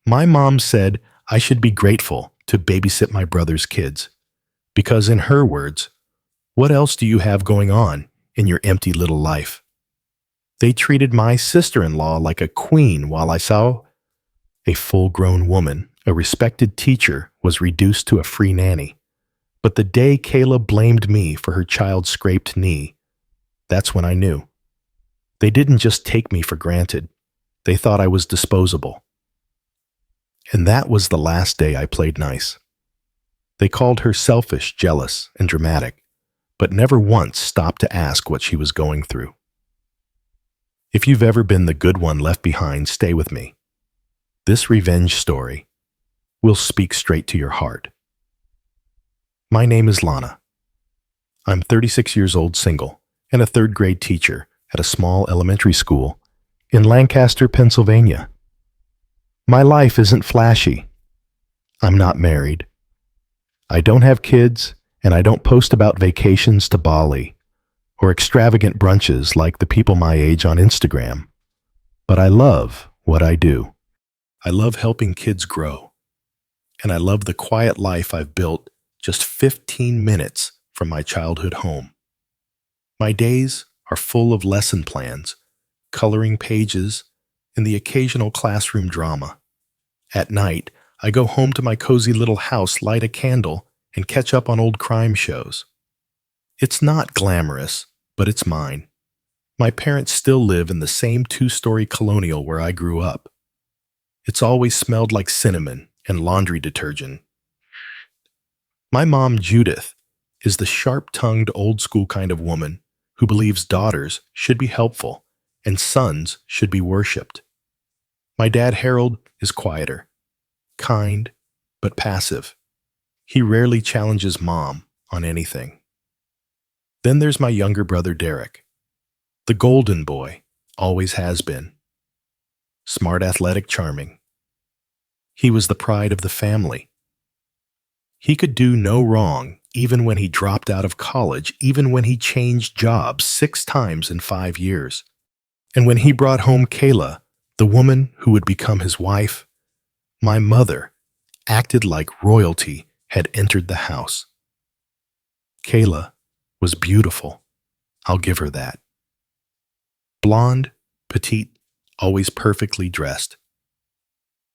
My mom said I should be grateful to babysit my brother's kids because, in her words, what else do you have going on in your empty little life? They treated my sister-in-law like a queen while I saw a full-grown woman, a respected teacher, was reduced to a free nanny. But the day Kayla blamed me for her child's scraped knee, that's when I knew. They didn't just take me for granted. They thought I was disposable. And that was the last day I played nice. They called her selfish, jealous, and dramatic, but never once stopped to ask what she was going through. If you've ever been the good one left behind, stay with me. This revenge story will speak straight to your heart. My name is Lana. I'm 36 years old, single, and a third-grade teacher at a small elementary school in Lancaster, Pennsylvania. My life isn't flashy. I'm not married. I don't have kids, and I don't post about vacations to Bali or extravagant brunches like the people my age on Instagram. But I love what I do. I love helping kids grow, and I love the quiet life I've built just 15 minutes from my childhood home. My days are full of lesson plans, coloring pages, and the occasional classroom drama. At night, I go home to my cozy little house, light a candle, and catch up on old crime shows. It's not glamorous, but it's mine. My parents still live in the same two-story colonial where I grew up. It's always smelled like cinnamon and laundry detergent. My mom, Judith, is the sharp-tongued, old-school kind of woman who believes daughters should be helpful and sons should be worshipped. My dad, Harold, is quieter, kind, but passive. He rarely challenges mom on anything. Then there's my younger brother, Derek. The golden boy, always has been. Smart, athletic, charming. He was the pride of the family. He could do no wrong, even when he dropped out of college, even when he changed jobs 6 times in 5 years. And when he brought home Kayla, the woman who would become his wife, my mother acted like royalty had entered the house. Kayla was beautiful. I'll give her that. Blonde, petite, always perfectly dressed.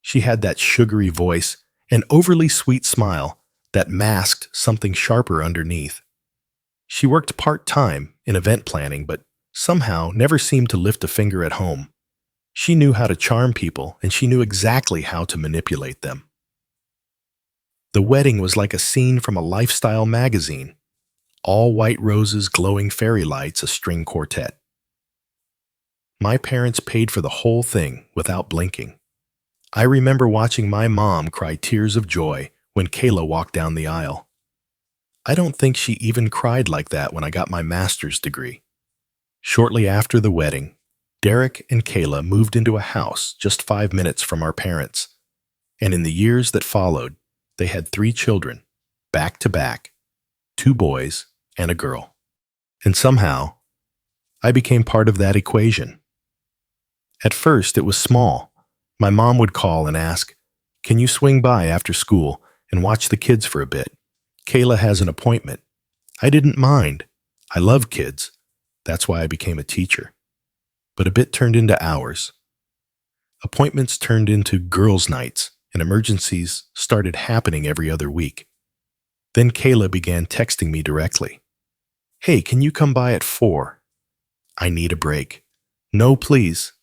She had that sugary voice, an overly sweet smile that masked something sharper underneath. She worked part-time in event planning, but somehow never seemed to lift a finger at home. She knew how to charm people, and she knew exactly how to manipulate them. The wedding was like a scene from a lifestyle magazine. All white roses, glowing fairy lights, a string quartet. My parents paid for the whole thing without blinking. I remember watching my mom cry tears of joy when Kayla walked down the aisle. I don't think she even cried like that when I got my master's degree. Shortly after the wedding, Derek and Kayla moved into a house just 5 minutes from our parents, and in the years that followed, they had 3 children, back to back, 2 boys and a girl. And somehow, I became part of that equation. At first, it was small. My mom would call and ask, "Can you swing by after school and watch the kids for a bit? Kayla has an appointment." I didn't mind. I love kids. That's why I became a teacher. But a bit turned into hours. Appointments turned into girls' nights, and emergencies started happening every other week. Then Kayla began texting me directly. "Hey, can you come by at 4? I need a break." "No, please."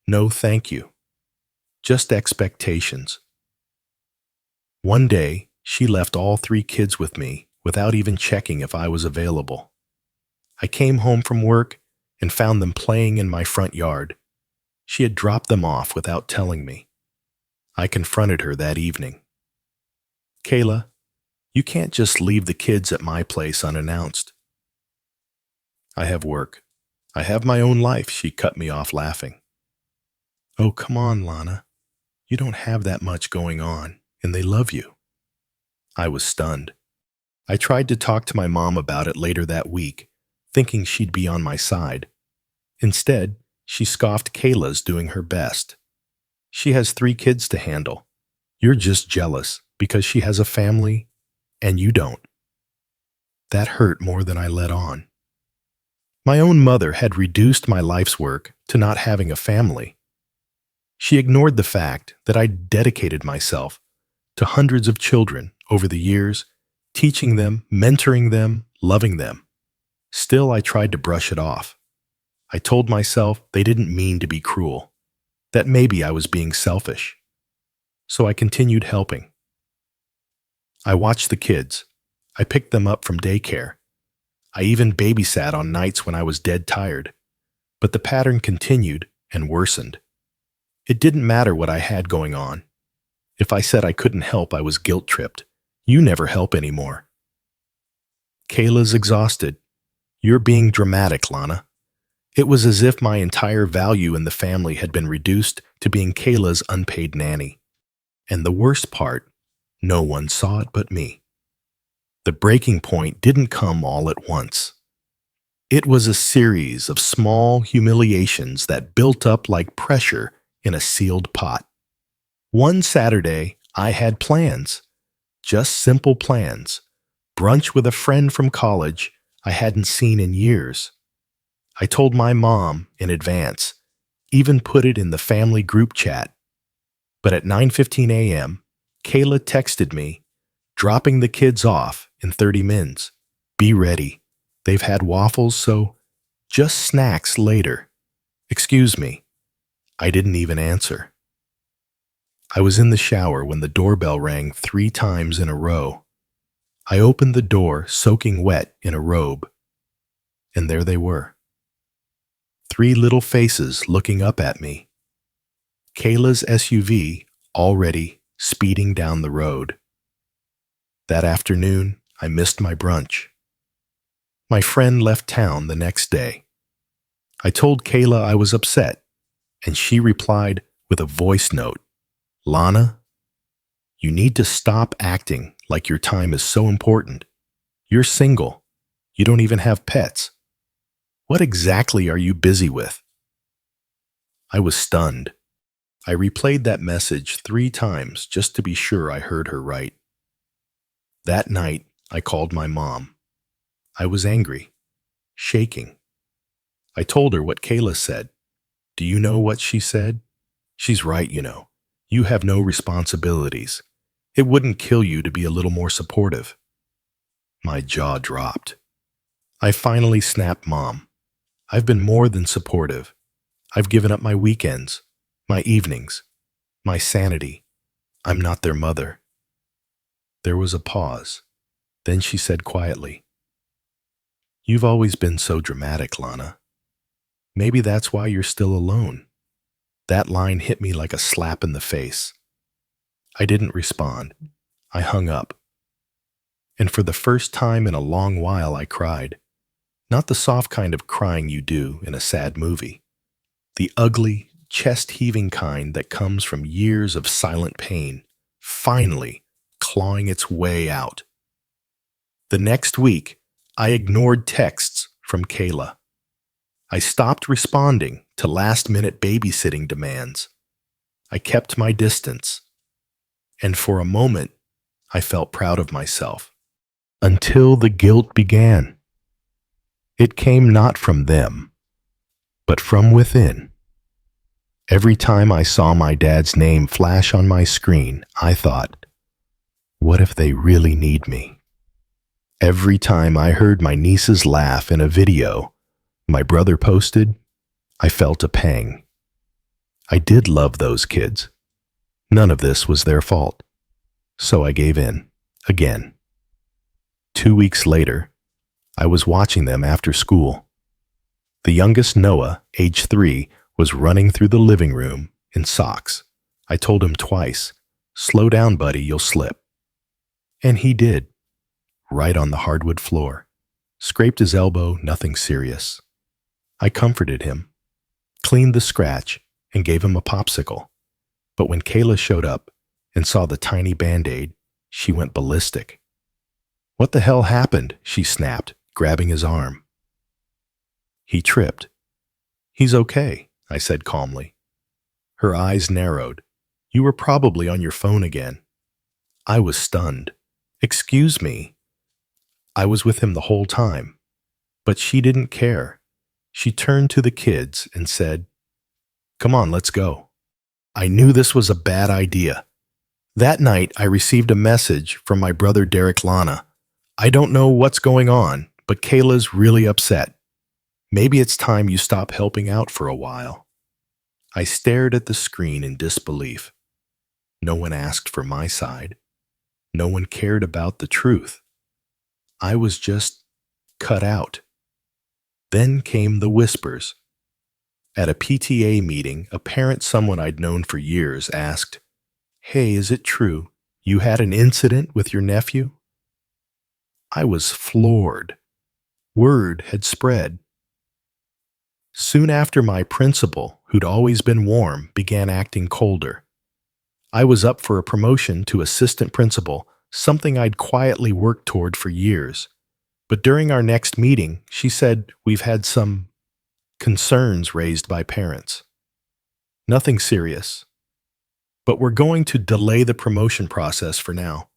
"No, thank you." Just expectations. One day, she left all 3 kids with me without even checking if I was available. I came home from work and found them playing in my front yard. She had dropped them off without telling me. I confronted her that evening. "Kayla, you can't just leave the kids at my place unannounced." "I have work. I have my own life," she cut me off laughing. "Oh, come on, Lana. You don't have that much going on, and they love you." I was stunned. I tried to talk to my mom about it later that week, thinking she'd be on my side. Instead, she scoffed Kayla's doing her best. She has 3 kids to handle. You're just jealous because she has a family and you don't. That hurt more than I let on. My own mother had reduced my life's work to not having a family. She ignored the fact that I dedicated myself to hundreds of children over the years, teaching them, mentoring them, loving them. Still, I tried to brush it off. I told myself they didn't mean to be cruel, that maybe I was being selfish. So I continued helping. I watched the kids. I picked them up from daycare. I even babysat on nights when I was dead tired. But the pattern continued and worsened. It didn't matter what I had going on. If I said I couldn't help, I was guilt-tripped. You never help anymore. Kayla's exhausted. You're being dramatic, Lana. It was as if my entire value in the family had been reduced to being Kayla's unpaid nanny. And the worst part, no one saw it but me. The breaking point didn't come all at once. It was a series of small humiliations that built up like pressure in a sealed pot. One Saturday, I had plans. Just simple plans. Brunch with a friend from college I hadn't seen in years. I told my mom in advance, even put it in the family group chat. But at 9:15 a.m., Kayla texted me, dropping the kids off in 30 minutes. Be ready. They've had waffles, so just snacks later. Excuse me. I didn't even answer. I was in the shower when the doorbell rang 3 times in a row. I opened the door, soaking wet in a robe. And there they were. 3 little faces looking up at me. Kayla's SUV already speeding down the road. That afternoon, I missed my brunch. My friend left town the next day. I told Kayla I was upset, and she replied with a voice note, Lana, you need to stop acting like your time is so important. You're single. You don't even have pets. What exactly are you busy with? I was stunned. I replayed that message 3 times just to be sure I heard her right. That night, I called my mom. I was angry, shaking. I told her what Kayla said. Do you know what she said? She's right, you know. You have no responsibilities. It wouldn't kill you to be a little more supportive. My jaw dropped. I finally snapped, Mom. I've been more than supportive. I've given up my weekends, my evenings, my sanity. I'm not their mother. There was a pause. Then she said quietly, You've always been so dramatic, Lana. Maybe that's why you're still alone. That line hit me like a slap in the face. I didn't respond. I hung up. And for the first time in a long while, I cried. Not the soft kind of crying you do in a sad movie. The ugly, chest-heaving kind that comes from years of silent pain, finally clawing its way out. The next week, I ignored texts from Kayla. I stopped responding to last-minute babysitting demands. I kept my distance. And for a moment, I felt proud of myself. Until the guilt began. It came not from them, but from within. Every time I saw my dad's name flash on my screen, I thought, what if they really need me? Every time I heard my niece's laugh in a video my brother posted, I felt a pang. I did love those kids. None of this was their fault. So I gave in, again. 2 weeks later, I was watching them after school. The youngest, Noah, age 3, was running through the living room in socks. I told him twice, slow down, buddy, you'll slip. And he did, right on the hardwood floor. Scraped his elbow, nothing serious. I comforted him, cleaned the scratch, and gave him a popsicle. But when Kayla showed up and saw the tiny Band-Aid, she went ballistic. What the hell happened? She snapped, grabbing his arm. He tripped. He's okay, I said calmly. Her eyes narrowed. You were probably on your phone again. I was stunned. Excuse me. I was with him the whole time. But she didn't care. She turned to the kids and said, "Come on, let's go." I knew this was a bad idea. That night, I received a message from my brother Derek Lana. "I don't know what's going on, but Kayla's really upset. Maybe it's time you stop helping out for a while." I stared at the screen in disbelief. No one asked for my side. No one cared about the truth. I was just cut out. Then came the whispers. At a PTA meeting, a parent someone I'd known for years asked, "Hey, is it true you had an incident with your nephew?" I was floored. Word had spread. Soon after, my principal, who'd always been warm, began acting colder. I was up for a promotion to assistant principal, something I'd quietly worked toward for years. But during our next meeting, she said we've had some concerns raised by parents. Nothing serious. But we're going to delay the promotion process for now.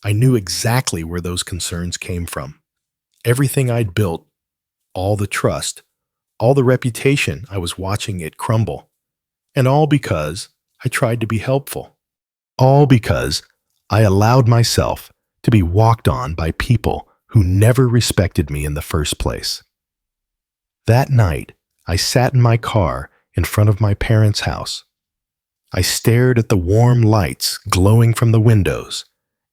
I knew exactly where those concerns came from. Everything I'd built, all the trust, all the reputation, I was watching it crumble. And all because I tried to be helpful. All because I allowed myself to be walked on by people who never respected me in the first place. That night, I sat in my car in front of my parents' house. I stared at the warm lights glowing from the windows,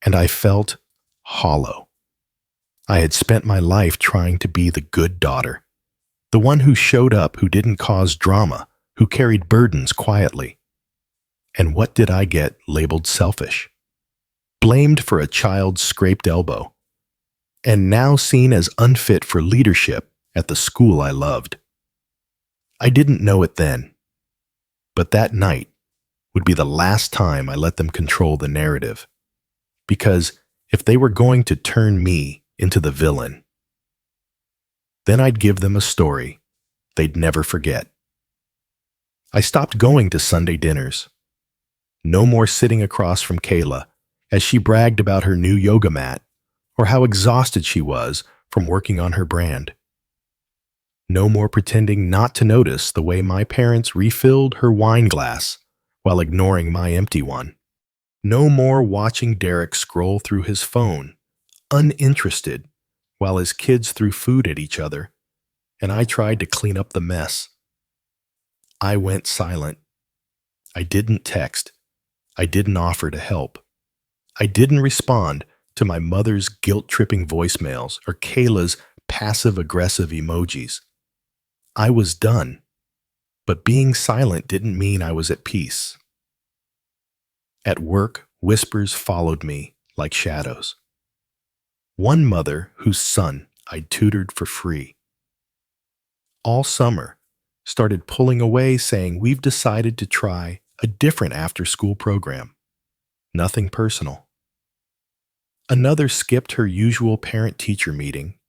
and I felt hollow. I had spent my life trying to be the good daughter, the one who showed up, who didn't cause drama, who carried burdens quietly. And what did I get labeled selfish? Blamed for a child's scraped elbow, and now seen as unfit for leadership at the school I loved. I didn't know it then, but that night would be the last time I let them control the narrative. Because if they were going to turn me into the villain, then I'd give them a story they'd never forget. I stopped going to Sunday dinners. No more sitting across from Kayla as she bragged about her new yoga mat or how exhausted she was from working on her brand. No more pretending not to notice the way my parents refilled her wine glass while ignoring my empty one. No more watching Derek scroll through his phone, uninterested, while his kids threw food at each other, and I tried to clean up the mess. I went silent. I didn't text. I didn't offer to help. I didn't respond to my mother's guilt-tripping voicemails or Kayla's passive-aggressive emojis. I was done, but being silent didn't mean I was at peace. At work, whispers followed me like shadows. One mother whose son I'd tutored for free, all summer, started pulling away, saying, "We've decided to try a different after-school program. Nothing personal." Another skipped her usual parent-teacher meeting,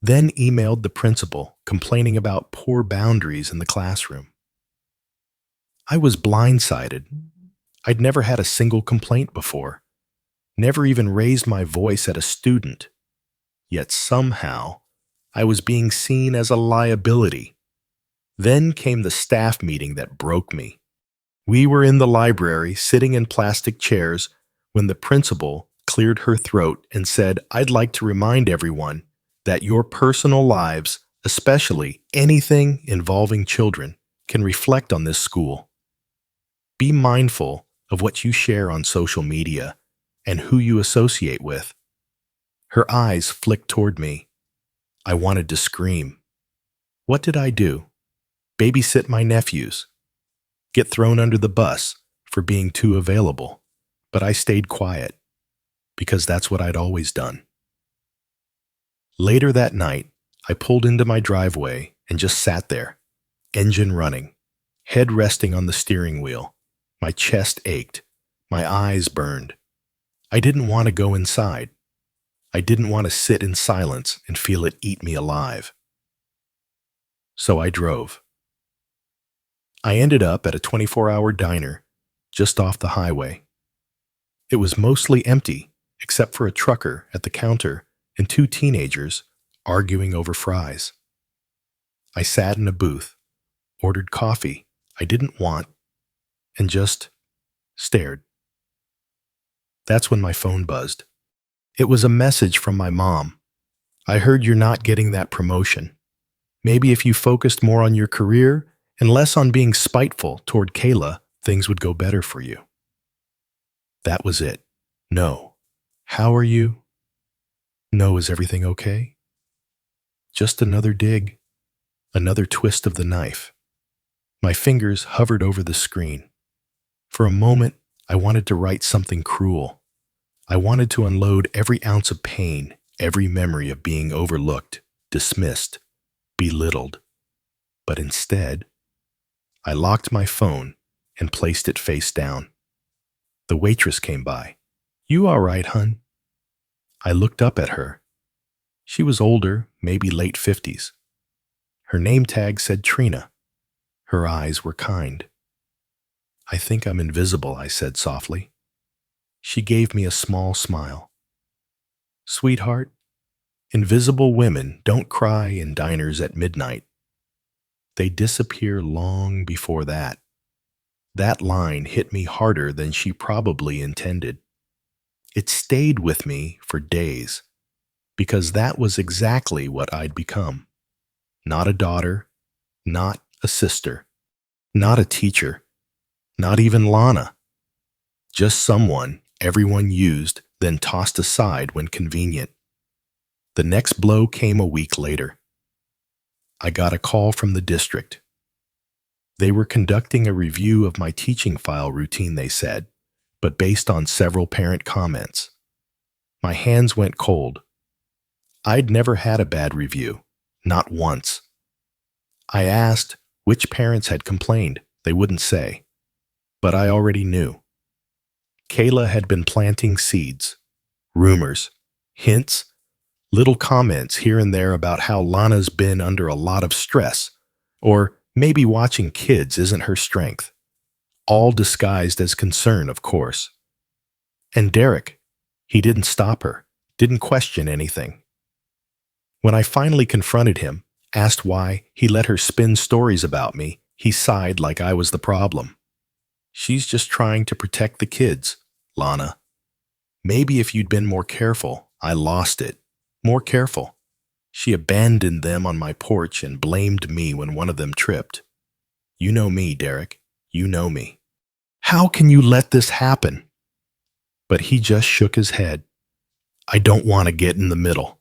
then emailed the principal complaining about poor boundaries in the classroom. I was blindsided. I'd never had a single complaint before, never even raised my voice at a student. Yet somehow, I was being seen as a liability. Then came the staff meeting that broke me. We were in the library, sitting in plastic chairs, when the principal cleared her throat and said, "I'd like to remind everyone that your personal lives, especially anything involving children, can reflect on this school. Be mindful of what you share on social media and who you associate with." Her eyes flicked toward me. I wanted to scream. What did I do? Babysit my nephews? Get thrown under the bus for being too available? But I stayed quiet, because that's what I'd always done. Later that night, I pulled into my driveway and just sat there, engine running, head resting on the steering wheel. My chest ached. My eyes burned. I didn't want to go inside. I didn't want to sit in silence and feel it eat me alive. So I drove. I ended up at a 24-hour diner just off the highway. It was mostly empty, except for a trucker at the counter and two teenagers arguing over fries. I sat in a booth, ordered coffee I didn't want, and just stared. That's when my phone buzzed. It was a message from my mom. I heard you're not getting that promotion. Maybe if you focused more on your career and less on being spiteful toward Kayla, things would go better for you. That was it. No. How are you? No, is everything okay? Just another dig, another twist of the knife. My fingers hovered over the screen. For a moment, I wanted to write something cruel. I wanted to unload every ounce of pain, every memory of being overlooked, dismissed, belittled. But instead, I locked my phone and placed it face down. The waitress came by. "You all right, hun?" I looked up at her. She was older, maybe late 50s. Her name tag said Trina. Her eyes were kind. "I think I'm invisible," I said softly. She gave me a small smile. "Sweetheart, invisible women don't cry in diners at midnight. They disappear long before that." That line hit me harder than she probably intended. It stayed with me for days, because that was exactly what I'd become. Not a daughter, not a sister, not a teacher, not even Lana. Just someone everyone used, then tossed aside when convenient. The next blow came a week later. I got a call from the district. They were conducting a review of my teaching file routine, they said, but based on several parent comments. My hands went cold. I'd never had a bad review, not once. I asked which parents had complained. They wouldn't say, but I already knew. Kayla had been planting seeds, rumors, hints, little comments here and there about how Lana's been under a lot of stress, or maybe watching kids isn't her strength. All disguised as concern, of course. And Derek, he didn't stop her, didn't question anything. When I finally confronted him, asked why he let her spin stories about me, he sighed like I was the problem. "She's just trying to protect the kids, Lana. Maybe if you'd been more careful." I lost it. More careful. She abandoned them on my porch and blamed me when one of them tripped. "You know me, Derek. You know me. How can you let this happen?" But he just shook his head. "I don't want to get in the middle."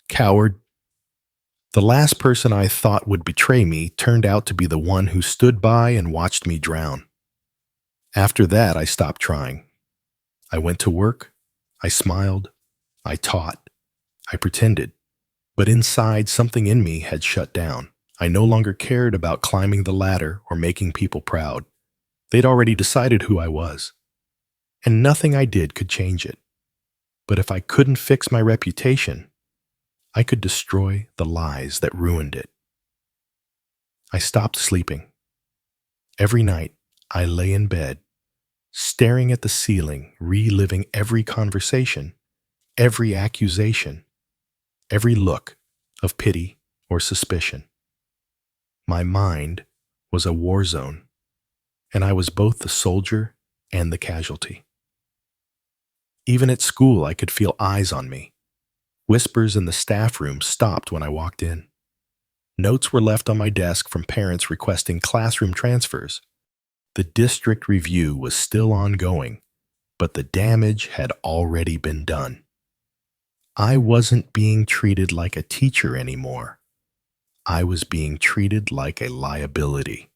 Coward. The last person I thought would betray me turned out to be the one who stood by and watched me drown. After that, I stopped trying. I went to work. I smiled. I taught. I pretended. But inside, something in me had shut down. I no longer cared about climbing the ladder or making people proud. They'd already decided who I was. And nothing I did could change it. But if I couldn't fix my reputation, I could destroy the lies that ruined it. I stopped sleeping. Every night, I lay in bed, staring at the ceiling, reliving every conversation, every accusation, every look of pity or suspicion. My mind was a war zone, and I was both the soldier and the casualty. Even at school, I could feel eyes on me. Whispers in the staff room stopped when I walked in. Notes were left on my desk from parents requesting classroom transfers. The district review was still ongoing, but the damage had already been done. I wasn't being treated like a teacher anymore. I was being treated like a liability.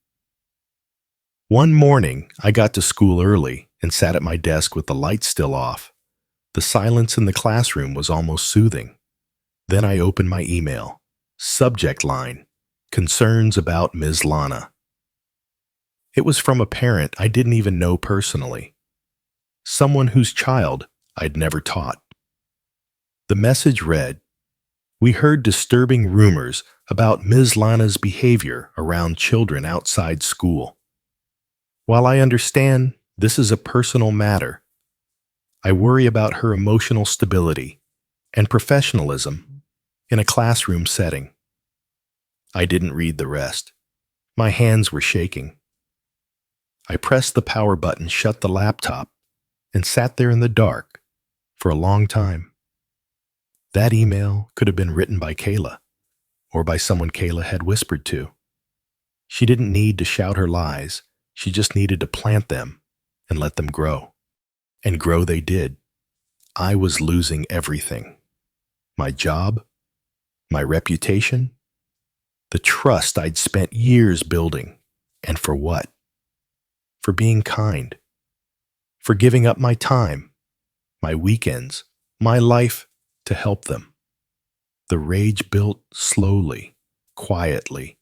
One morning, I got to school early and sat at my desk with the lights still off. The silence in the classroom was almost soothing. Then I opened my email. Subject line: concerns about Ms. Lana. It was from a parent I didn't even know personally. Someone whose child I'd never taught. The message read, We heard disturbing rumors about Ms. Lana's behavior around children outside school. While I understand this is a personal matter, I worry about her emotional stability and professionalism in a classroom setting. I didn't read the rest. My hands were shaking. I pressed the power button, shut the laptop, and sat there in the dark for a long time. That email could have been written by Kayla, or by someone Kayla had whispered to. She didn't need to shout her lies. She just needed to plant them and let them grow. And grow they did. I was losing everything. My job, my reputation, the trust I'd spent years building. And for what? For being kind. For giving up my time, my weekends, my life to help them. The rage built slowly, quietly.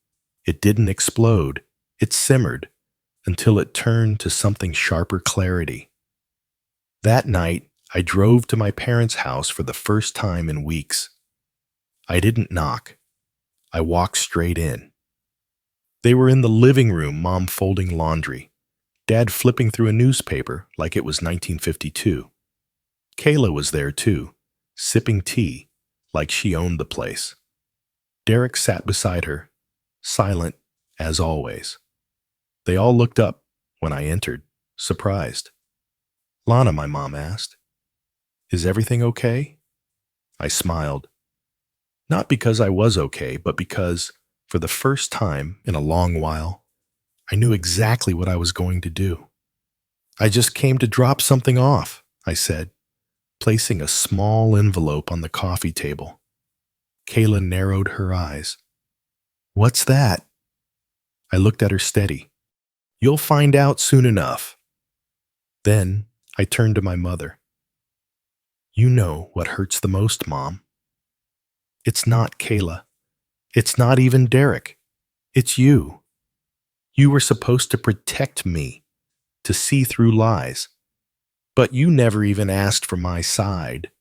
It didn't explode. It simmered until it turned to something sharper clarity. That night, I drove to my parents' house for the first time in weeks. I didn't knock. I walked straight in. They were in the living room, Mom folding laundry, Dad flipping through a newspaper like it was 1952. Kayla was there too, sipping tea like she owned the place. Derek sat beside her, silent as always. They all looked up when I entered, surprised. "Lana," my mom asked, "is everything okay?" I smiled. Not because I was okay, but because, for the first time in a long while, I knew exactly what I was going to do. "I just came to drop something off," I said, placing a small envelope on the coffee table. Kayla narrowed her eyes. "What's that?" I looked at her steady. "You'll find out soon enough." Then I turned to my mother. "You know what hurts the most, Mom. It's not Kayla. It's not even Derek. It's you. You were supposed to protect me, to see through lies. But you never even asked for my side."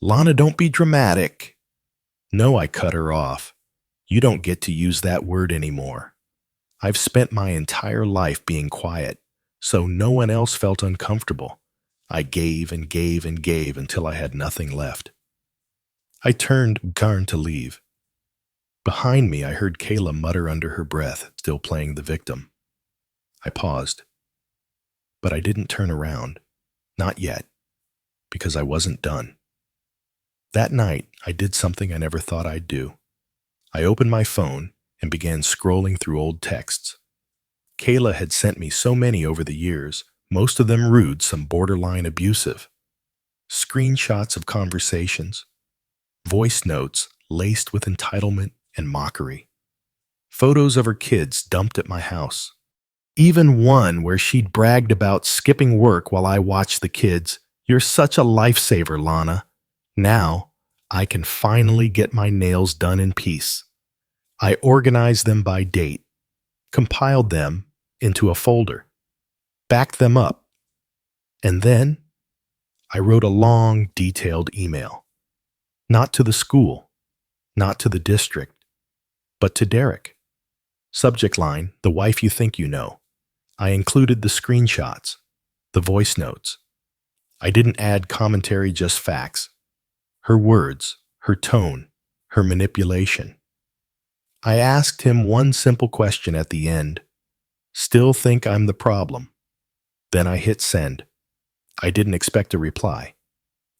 "Lana, don't be dramatic." "No," I cut her off. "You don't get to use that word anymore. I've spent my entire life being quiet, so no one else felt uncomfortable. I gave and gave and gave until I had nothing left." I turned to leave. Behind me, I heard Kayla mutter under her breath, still playing the victim. I paused. But I didn't turn around. Not yet. Because I wasn't done. That night, I did something I never thought I'd do. I opened my phone and began scrolling through old texts. Kayla had sent me so many over the years, most of them rude, some borderline abusive. Screenshots of conversations. Voice notes laced with entitlement and mockery. Photos of her kids dumped at my house. Even one where she'd bragged about skipping work while I watched the kids. "You're such a lifesaver, Lana. Now, I can finally get my nails done in peace." I organized them by date, compiled them into a folder, backed them up, and then I wrote a long, detailed email. Not to the school, not to the district, but to Derek. Subject line, "The wife you think you know." I included the screenshots, the voice notes. I didn't add commentary, just facts. Her words, her tone, her manipulation. I asked him one simple question at the end. "Still think I'm the problem?" Then I hit send. I didn't expect a reply.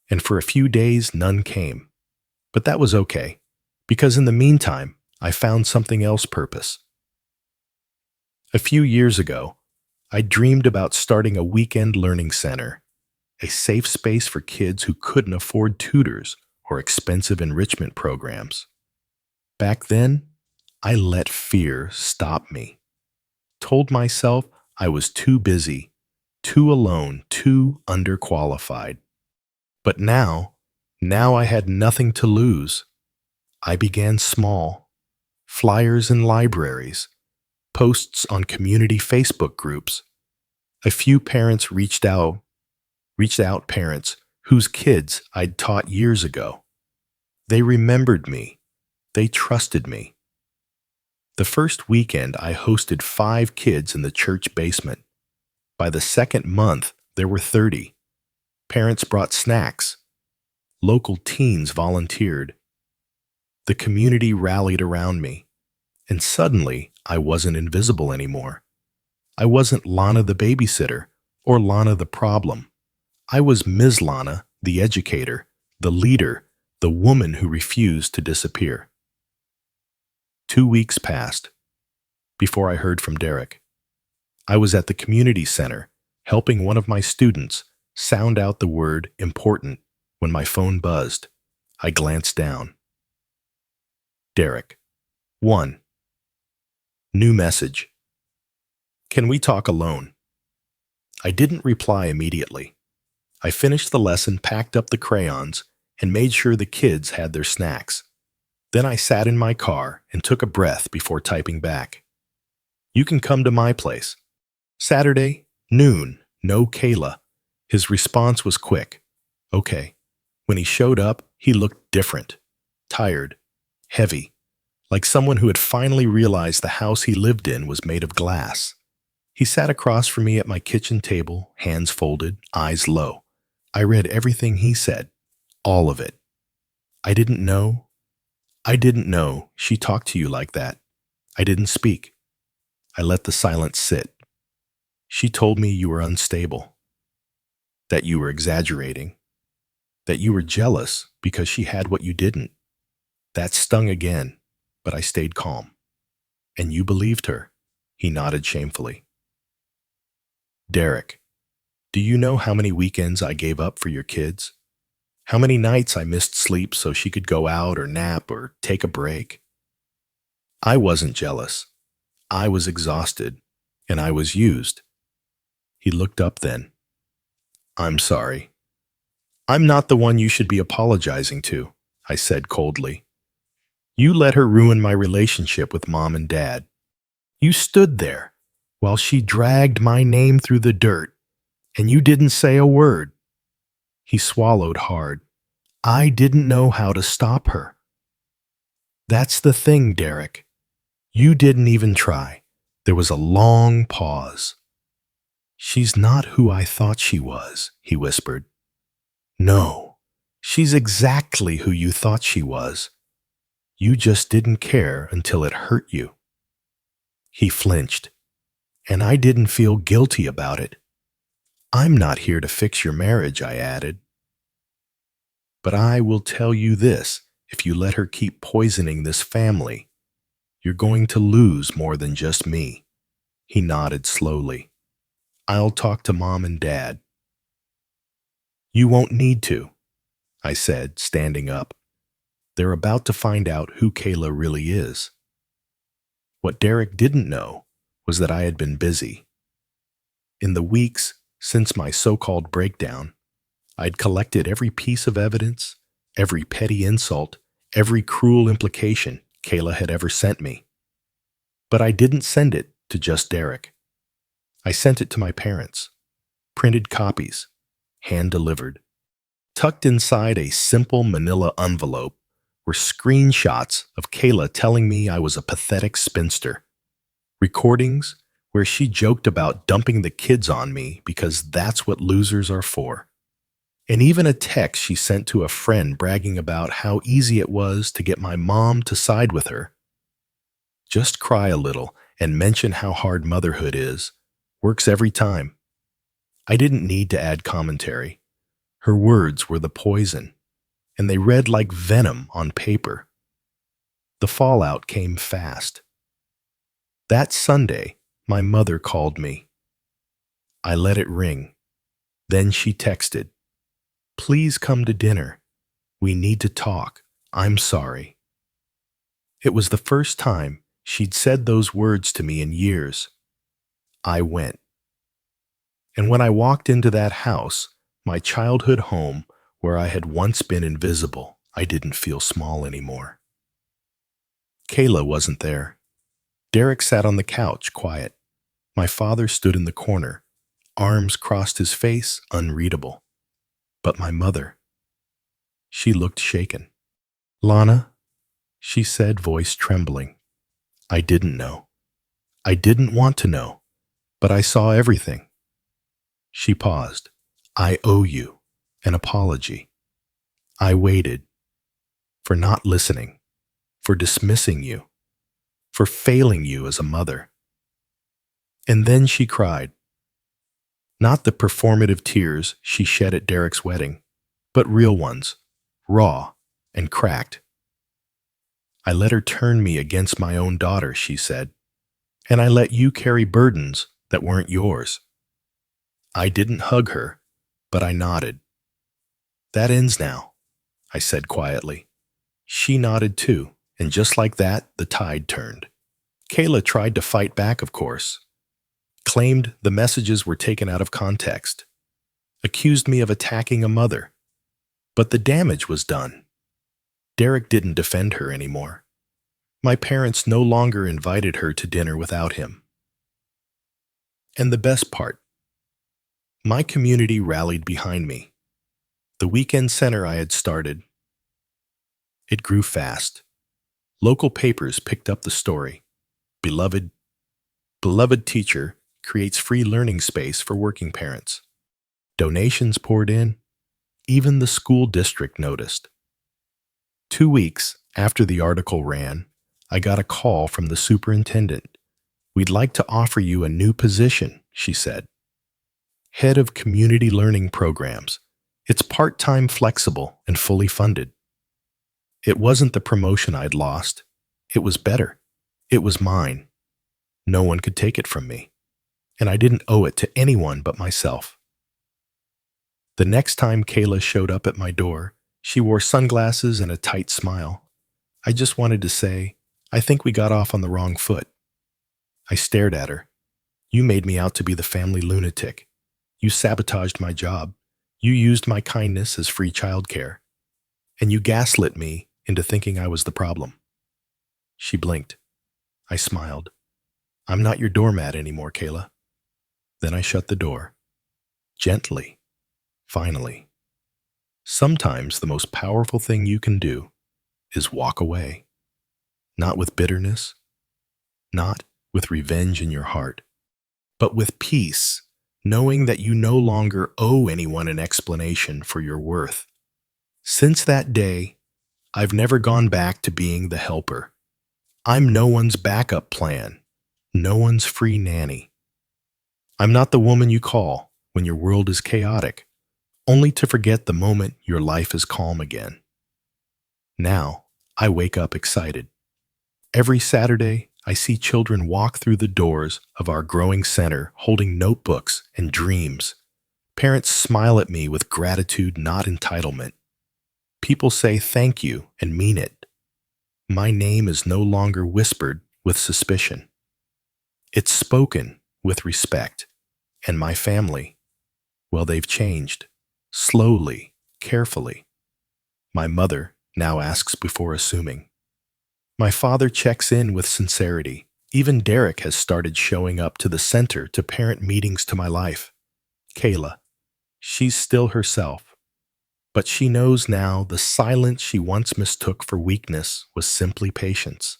And for a few days, none came. But that was okay, because in the meantime, I found something else purpose. A few years ago, I dreamed about starting a weekend learning center, a safe space for kids who couldn't afford tutors or expensive enrichment programs. Back then, I let fear stop me. Told myself I was too busy, too alone, too underqualified. But now I had nothing to lose. I began small. Flyers in libraries, posts on community Facebook groups. A few parents reached out parents whose kids I'd taught years ago. They remembered me. They trusted me. The first weekend, I hosted 5 kids in the church basement. By the second month, there were 30. Parents brought snacks. Local teens volunteered. The community rallied around me. And suddenly, I wasn't invisible anymore. I wasn't Lana the babysitter or Lana the problem. I was Ms. Lana, the educator, the leader, the woman who refused to disappear. 2 weeks passed before I heard from Derek. I was at the community center helping one of my students sound out the word important when my phone buzzed. I glanced down. Derek. 1. New message. Can we talk alone? I didn't reply immediately. I finished the lesson, packed up the crayons, and made sure the kids had their snacks. Then I sat in my car and took a breath before typing back. You can come to my place. Saturday, noon, no Kayla. His response was quick. Okay. When he showed up, he looked different. Tired. Heavy. Like someone who had finally realized the house he lived in was made of glass. He sat across from me at my kitchen table, hands folded, eyes low. I read everything he said. All of it. I didn't know she talked to you like that. I didn't speak. I let the silence sit. She told me you were unstable, that you were exaggerating, that you were jealous because she had what you didn't. That stung again, but I stayed calm. And you believed her. He nodded shamefully. Derek, do you know how many weekends I gave up for your kids? How many nights I missed sleep so she could go out or nap or take a break? I wasn't jealous. I was exhausted, and I was used. He looked up then. I'm sorry. I'm not the one you should be apologizing to, I said coldly. You let her ruin my relationship with Mom and Dad. You stood there while she dragged my name through the dirt, and you didn't say a word. He swallowed hard. I didn't know how to stop her. That's the thing, Derek. You didn't even try. There was a long pause. She's not who I thought she was, he whispered. No, she's exactly who you thought she was. You just didn't care until it hurt you. He flinched, and I didn't feel guilty about it. I'm not here to fix your marriage, I added. But I will tell you this, if you let her keep poisoning this family, you're going to lose more than just me. He nodded slowly. I'll talk to Mom and Dad. You won't need to, I said, standing up. They're about to find out who Kayla really is. What Derek didn't know was that I had been busy. In the weeks since my so-called breakdown, I'd collected every piece of evidence, every petty insult, every cruel implication Kayla had ever sent me. But I didn't send it to just Derek. I sent it to my parents. Printed copies, hand-delivered. Tucked inside a simple manila envelope were screenshots of Kayla telling me I was a pathetic spinster. Recordings where she joked about dumping the kids on me because that's what losers are for. And even a text she sent to a friend bragging about how easy it was to get my mom to side with her. Just cry a little and mention how hard motherhood is. Works every time. I didn't need to add commentary. Her words were the poison, and they read like venom on paper. The fallout came fast. That Sunday, my mother called me. I let it ring. Then she texted, "Please come to dinner. We need to talk. I'm sorry." It was the first time she'd said those words to me in years. I went. And when I walked into that house, my childhood home where I had once been invisible, I didn't feel small anymore. Kayla wasn't there. Derek sat on the couch, quiet. My father stood in the corner, arms crossed his face, unreadable. But my mother, she looked shaken. Lana, she said, voice trembling. I didn't know. I didn't want to know, but I saw everything. She paused. I owe you an apology. I waited for not listening, for dismissing you, for failing you as a mother. And then she cried. Not the performative tears she shed at Derek's wedding, but real ones, raw and cracked. I let her turn me against my own daughter, she said, and I let you carry burdens that weren't yours. I didn't hug her, but I nodded. That ends now, I said quietly. She nodded too, and just like that, the tide turned. Kayla tried to fight back, of course, claimed the messages were taken out of context, accused me of attacking a mother. But the damage was done. Derek didn't defend her anymore. My parents no longer invited her to dinner without him. And the best part, my community rallied behind me. The weekend center I had started, it grew fast. Local papers picked up the story. Beloved teacher creates free learning space for working parents. Donations poured in. Even the school district noticed. 2 weeks after the article ran, I got a call from the superintendent. We'd like to offer you a new position, she said. Head of Community Learning Programs. It's part-time, flexible, and fully funded. It wasn't the promotion I'd lost. It was better. It was mine. No one could take it from me. And I didn't owe it to anyone but myself. The next time Kayla showed up at my door, she wore sunglasses and a tight smile. I just wanted to say, I think we got off on the wrong foot. I stared at her. You made me out to be the family lunatic. You sabotaged my job. You used my kindness as free childcare. And you gaslit me into thinking I was the problem. She blinked. I smiled. I'm not your doormat anymore, Kayla. Then I shut the door. Gently. Finally. Sometimes the most powerful thing you can do is walk away. Not with bitterness, not with revenge in your heart, but with peace, knowing that you no longer owe anyone an explanation for your worth. Since that day, I've never gone back to being the helper. I'm no one's backup plan, no one's free nanny. I'm not the woman you call when your world is chaotic, only to forget the moment your life is calm again. Now, I wake up excited. Every Saturday, I see children walk through the doors of our growing center holding notebooks and dreams. Parents smile at me with gratitude, not entitlement. People say thank you and mean it. My name is no longer whispered with suspicion. It's spoken with respect. And my family, well, they've changed. Slowly, carefully. My mother now asks before assuming. My father checks in with sincerity. Even Derek has started showing up to the center to parent meetings to my life. Kayla, she's still herself. But she knows now the silence she once mistook for weakness was simply patience.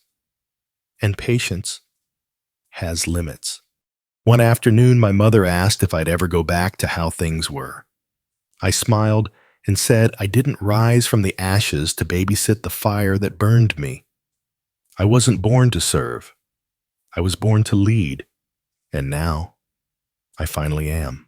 And patience has limits. One afternoon, my mother asked if I'd ever go back to how things were. I smiled and said I didn't rise from the ashes to babysit the fire that burned me. I wasn't born to serve. I was born to lead. And now, I finally am.